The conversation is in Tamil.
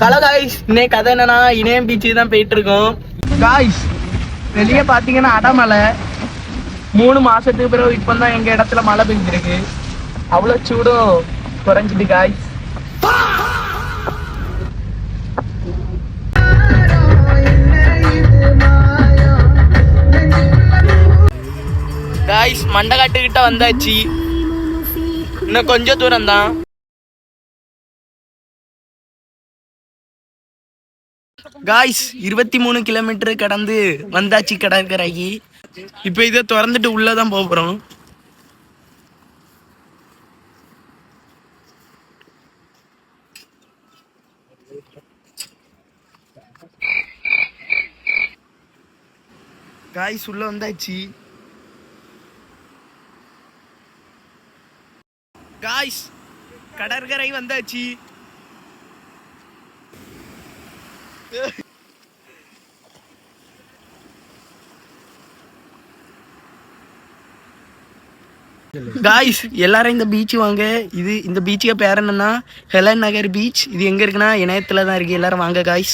ஹலோ காய்ஸ், இன்னைக்கு கதை என்னன்னா இணையம் பீச்சு தான் போயிட்டு இருக்கோம். காய்ஸ் வெளியே பாத்தீங்கன்னா அடமலை 3 மாசத்துக்கு பிறகு இப்பதான் எங்க இடத்துல மழை பெஞ்சிருக்கு. அவ்வளவு சூடும் குறைஞ்சிட்டு காய்ஸ். காய்ஸ் மண்டகாட்டுக்கிட்ட வந்தாச்சு, இன்னும் கொஞ்சம் தூரம் தான். காய்ஸ் 23 கிலோமீட்டர் கடந்து வந்தாச்சு கடற்கரைக்கு. இப்போ இதை திறந்துட்டு உள்ளதான் போகிறோம். காய்ஸ் உள்ள வந்தாச்சு. காய்ஸ் கடற்கரை வந்தாச்சு. காய்ஸ் எல்லாரும் இந்த பீச் வாங்க. இந்த பீச்சுக்கு பேர் என்னன்னா ஹெலன் நகர் பீச். இது எங்க இருக்குன்னா இணையத்துல தான் இருக்கு. எல்லாரும் வாங்க காய்ஸ்.